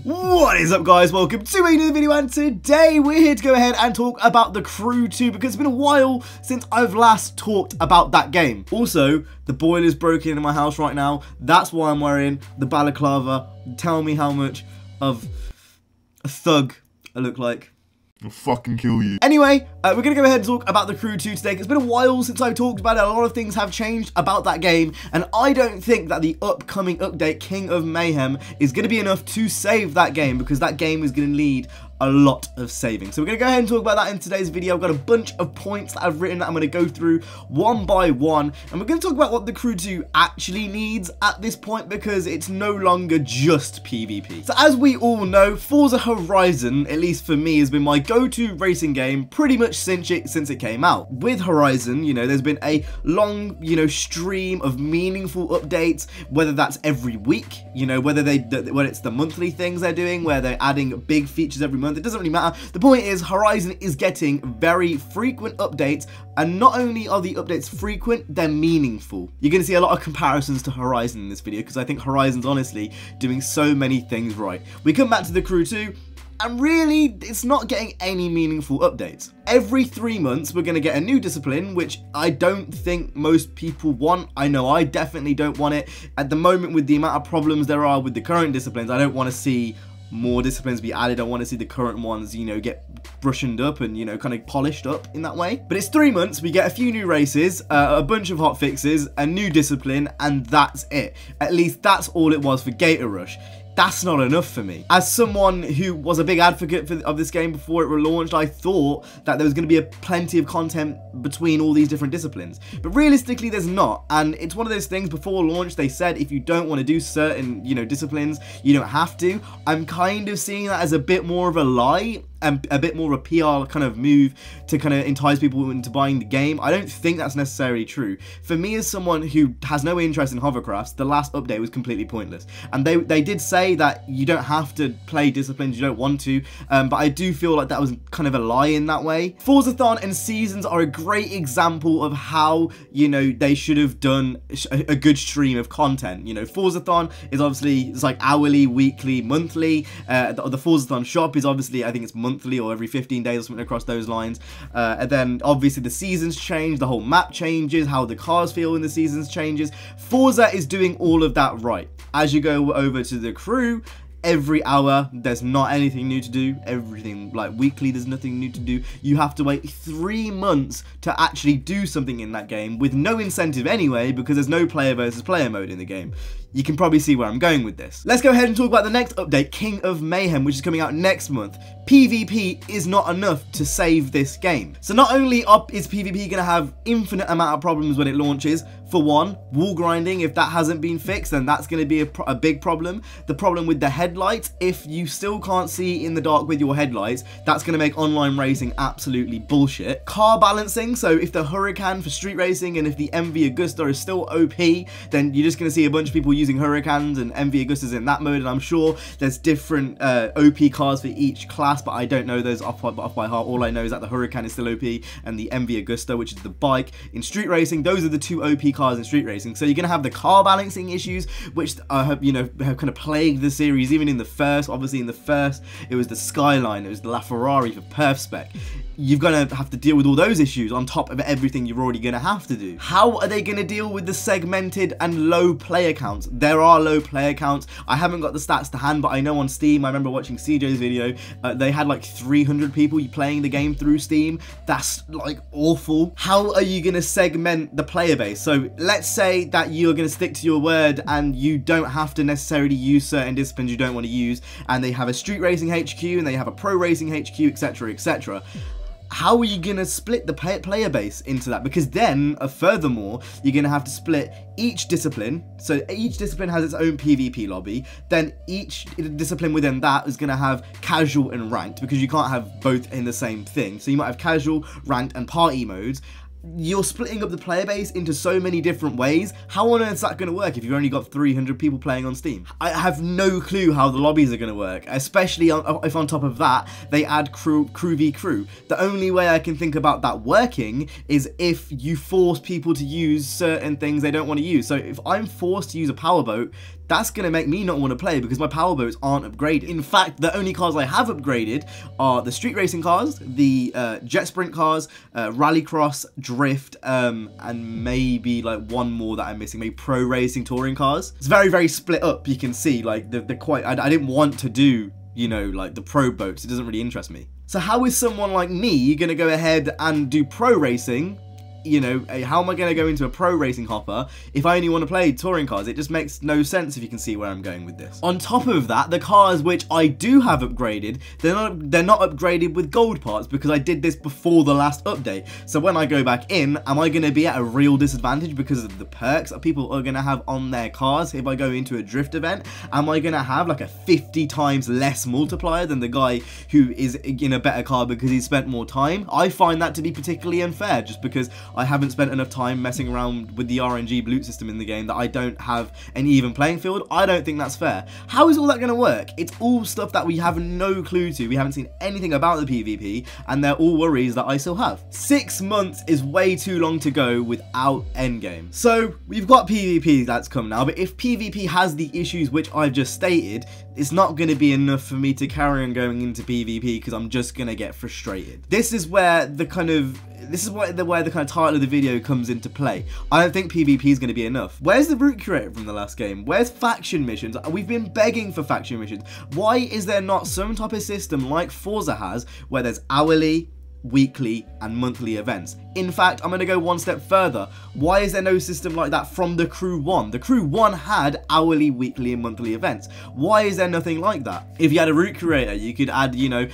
What is up, guys? Welcome to a new video, and today we're here to go ahead and talk about The Crew 2 because it's been a while since I've last talked about that game. Also, the boiler's broken in my house right now. That's why I'm wearing the balaclava. Tell me how much of a thug I look like. I'll fucking kill you. Anyway, we're going to go ahead and talk about The Crew 2 today. It's been a while since I've talked about it. A lot of things have changed about that game, and I don't think that the upcoming update, King of Mayhem, is going to be enough to save that game, because that game is going to need a lot of saving. So we're going to go ahead and talk about that in today's video. I've got a bunch of points that I've written that I'm going to go through one by one, and we're going to talk about what The Crew 2 actually needs at this point, because it's no longer just PvP. So as we all know, Forza Horizon, at least for me, has been my go-to racing game pretty much since it came out. With Horizon, you know, there's been a long, stream of meaningful updates, whether that's every week, whether it's the monthly things they're doing, where they're adding big features every month. It doesn't really matter. The point is, Horizon is getting very frequent updates, and not only are the updates frequent, they're meaningful. You're going to see a lot of comparisons to Horizon in this video, because I think Horizon's honestly doing so many things right. We come back to The Crew 2, and really, it's not getting any meaningful updates. Every 3 months, we're going to get a new discipline, which I don't think most people want. I know I definitely don't want it. At the moment, with the amount of problems there are with the current disciplines, I don't want to see more disciplines be added. I want to see the current ones, get brushened up and, kind of polished up in that way. But it's 3 months, we get a few new races, a bunch of hot fixes, a new discipline, and that's it. At least that's all it was for Gator Rush. That's not enough for me. As someone who was a big advocate of this game before it launched, I thought that there was going to be plenty of content between all these different disciplines. But realistically, there's not. And it's one of those things, before launch, they said if you don't want to do certain, disciplines, you don't have to. I'm kind of seeing that as a bit more of a lie, and a bit more of a PR kind of move to kind of entice people into buying the game. I don't think that's necessarily true. For me, as someone who has no interest in hovercrafts, the last update was completely pointless. And they did say that you don't have to play disciplines you don't want to, but I do feel like that was kind of a lie in that way. Forzathon and Seasons are a great example of how, they should have done a good stream of content. Forzathon is obviously, it's like hourly, weekly, monthly. The Forzathon shop is obviously, I think it's monthly or every 15 days or something across those lines. And then obviously the seasons change, the whole map changes, how the cars feel in the seasons changes. Forza is doing all of that right. As you go over to The Crew, every hour there's not anything new to do. Everything, like weekly, there's nothing new to do. You have to wait 3 months to actually do something in that game, with no incentive anyway, because there's no player versus player mode in the game. You can probably see where I'm going with this. Let's go ahead and talk about the next update, King of Mayhem, which is coming out next month. PvP is not enough to save this game. So not only is PvP going to have infinite amount of problems when it launches. For one, wall grinding, if that hasn't been fixed, then that's going to be a big problem. The problem with the headlights, if you still can't see in the dark with your headlights, that's going to make online racing absolutely bullshit. Car balancing, so if the Huracan for street racing and if the MV Agusta is still OP, then you're just going to see a bunch of people using Huracans and MV Agustas in that mode, and I'm sure there's different OP cars for each class, but I don't know those off by heart. All I know is that the Huracan is still OP, and the MV Agusta, which is the bike in street racing, those are the two OP cars in street racing. So you're going to have the car balancing issues, which have kind of plagued the series, even in the first. Obviously in the first, it was the Skyline, it was the LaFerrari for perf spec. You're going to have to deal with all those issues on top of everything you're already going to have to do. How are they going to deal with the segmented and low player counts? There are low player counts. I haven't got the stats to hand, but I know on Steam, I remember watching CJ's video, they had like 300 people playing the game through Steam. That's like awful. How are you going to segment the player base? So let's say that you're going to stick to your word and you don't have to necessarily use certain disciplines you don't want to use, and they have a street racing HQ and they have a pro racing HQ, etc, etc. How are you going to split the player base into that? Because then, furthermore, you're going to have to split each discipline. So each discipline has its own PvP lobby. Then each discipline within that is going to have casual and ranked, because you can't have both in the same thing. So you might have casual, ranked, and party modes. You're splitting up the player base into so many different ways. How on earth is that going to work if you've only got 300 people playing on Steam? I have no clue how the lobbies are going to work, especially if on top of that they add crew v crew. The only way I can think about that working is if you force people to use certain things they don't want to use. So if I'm forced to use a powerboat, that's going to make me not want to play because my power boats aren't upgraded. In fact, the only cars I have upgraded are the street racing cars, the jet sprint cars, rallycross, drift, and maybe like one more that I'm missing, maybe pro racing touring cars. It's very, very split up. You can see like they're quite, I didn't want to do, you know, like the pro boats. It doesn't really interest me. So how is someone like me going to go ahead and do pro racing? You know, how am I going to go into a pro racing hopper if I only want to play touring cars? It just makes no sense if you can see where I'm going with this. On top of that, the cars which I do have upgraded, they're not upgraded with gold parts because I did this before the last update. So when I go back in, am I going to be at a real disadvantage because of the perks that people are going to have on their cars? If I go into a drift event, am I going to have like a 50 times less multiplier than the guy who is in a better car because he spent more time? I find that to be particularly unfair just because I haven't spent enough time messing around with the RNG loot system in the game that I don't have an even playing field. I don't think that's fair. How is all that going to work? It's all stuff that we have no clue to. We haven't seen anything about the PvP, and they're all worries that I still have. 6 months is way too long to go without endgame. So we've got PvP that's come now, but if PvP has the issues which I've just stated, it's not going to be enough for me to carry on going into PvP because I'm just going to get frustrated. This is where the kind of title of the video comes into play. I don't think PvP is going to be enough. Where's the route curator from the last game? Where's faction missions? We've been begging for faction missions. Why is there not some type of system like Forza has where there's hourly, weekly and monthly events? In fact, I'm going to go one step further. Why is there no system like that from the Crew 1? The Crew 1 had hourly, weekly and monthly events. Why is there nothing like that? If you had a route creator, you could add, you know,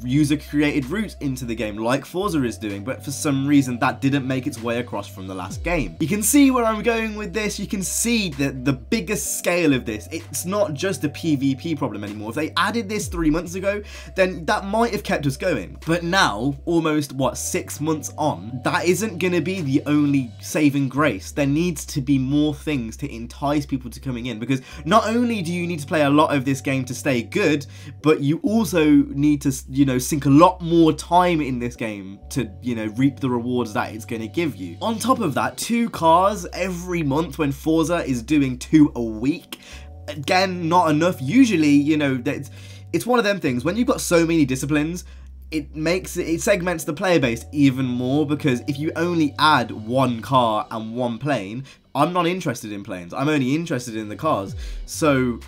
user created routes into the game like Forza is doing, but for some reason that didn't make its way across from the last game. You can see where I'm going with this. You can see that the biggest scale of this, it's not just a PvP problem anymore. If they added this 3 months ago, then that might have kept us going. But now, almost, what, 6 months on, that isn't going to be the only saving grace. There needs to be more things to entice people to coming in, because not only do you need to play a lot of this game to stay good, but you also need to, you know, sink a lot more time in this game to, you know, reap the rewards that it's going to give you. On top of that, 2 cars every month when Forza is doing 2 a week. Again, not enough. Usually, you know, it's one of them things. When you've got so many disciplines, it segments the player base even more, because if you only add 1 car and 1 plane, I'm not interested in planes. I'm only interested in the cars. So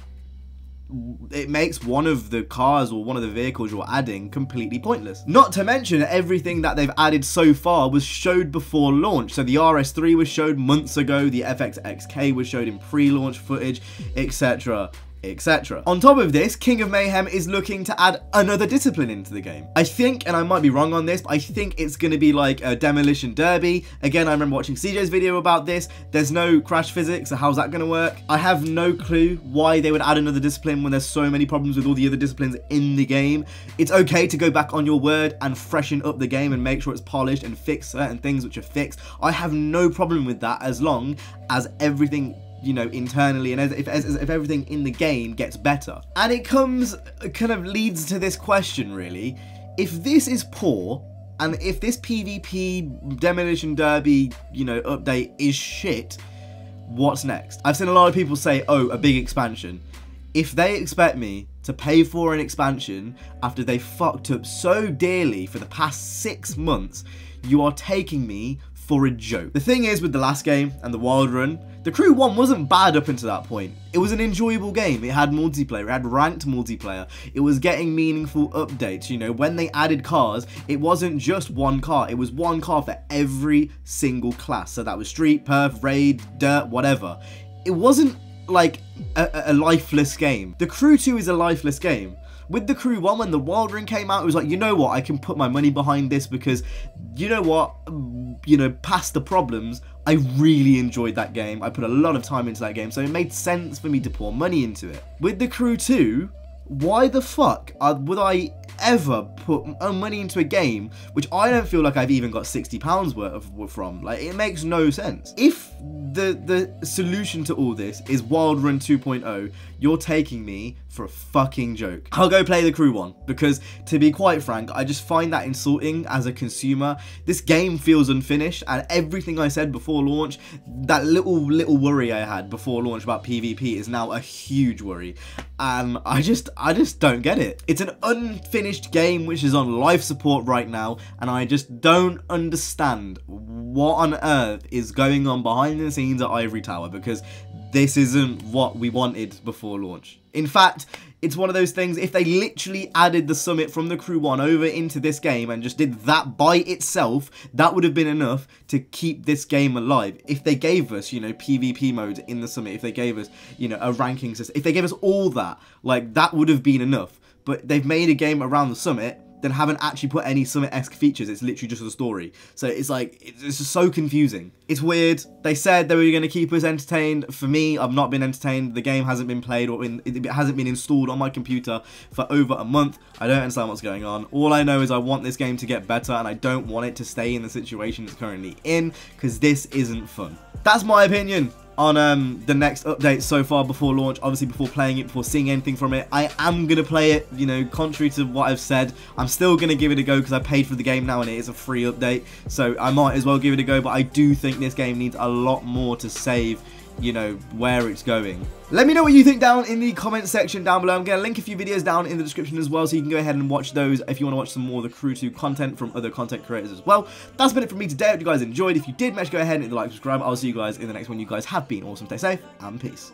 it makes one of the cars or one of the vehicles you're adding completely pointless. Not to mention everything that they've added so far was showed before launch. So the RS3 was showed months ago, the FXXK was showed in pre-launch footage, etc. etc. On top of this, King of Mayhem is looking to add another discipline into the game. I think, and I might be wrong on this, but I think it's going to be like a demolition derby. Again, I remember watching CJ's video about this. There's no crash physics, so how's that going to work? I have no clue why they would add another discipline when there's so many problems with all the other disciplines in the game. It's okay to go back on your word and freshen up the game and make sure it's polished and fix certain things which are fixed. I have no problem with that as long as everything, you know, internally, and if everything in the game gets better. And it kind of leads to this question, really. If this is poor, and if this PvP Demolition Derby, you know, update is shit, what's next? I've seen a lot of people say, oh, a big expansion. If they expect me to pay for an expansion after they fucked up so dearly for the past 6 months, you are taking me for a joke. The thing is, with the last game and the Wild Run, the Crew 1 wasn't bad up until that point. It was an enjoyable game. It had multiplayer, it had ranked multiplayer, it was getting meaningful updates. You know, when they added cars, it wasn't just 1 car, it was 1 car for every single class. So that was street, perf, raid, dirt, whatever. It wasn't like a lifeless game. The Crew 2 is a lifeless game. With the Crew 1, when the Wild Run came out, it was like, you know what, I can put my money behind this because, you know what, you know, past the problems, I really enjoyed that game. I put a lot of time into that game, so it made sense for me to pour money into it. With the Crew 2, why the fuck would I ever put money into a game which I don't feel like I've even got £60 worth from? Like, it makes no sense. If the solution to all this is Wild Run 2.0, you're taking me for a fucking joke. I'll go play the Crew one, because to be quite frank, I just find that insulting as a consumer. This game feels unfinished, and everything I said before launch, that little worry I had before launch about PvP is now a huge worry, and I just don't get it. It's an unfinished game which is on life support right now, and I just don't understand what on earth is going on behind the scenes at Ivory Tower, because this isn't what we wanted before launch. In fact, it's one of those things, if they literally added the summit from the Crew 1 over into this game and just did that by itself, that would have been enough to keep this game alive. If they gave us, you know, PvP modes in the summit, if they gave us, you know, a ranking system, if they gave us all that, like, that would have been enough. But they've made a game around the summit, then haven't actually put any Summit-esque features. It's literally just the story. So it's like, it's just so confusing. It's weird. They said they were going to keep us entertained. For me, I've not been entertained. The game hasn't been played, or it hasn't been installed on my computer for over a month. I don't understand what's going on. All I know is I want this game to get better, and I don't want it to stay in the situation it's currently in, because this isn't fun. That's my opinion on the next update so far before launch. Obviously, before playing it, before seeing anything from it, I am going to play it, you know, contrary to what I've said. I'm still going to give it a go because I paid for the game now and it is a free update, so I might as well give it a go. But I do think this game needs a lot more to save, you know, where it's going. Let me know what you think down in the comment section down below. I'm going to link a few videos down in the description as well, so you can go ahead and watch those if you want to watch some more of the Crew 2 content from other content creators as well. That's been it from me today. I hope you guys enjoyed. If you did, make sure to go ahead and hit the like, subscribe. I'll see you guys in the next one. You guys have been awesome. Stay safe and peace.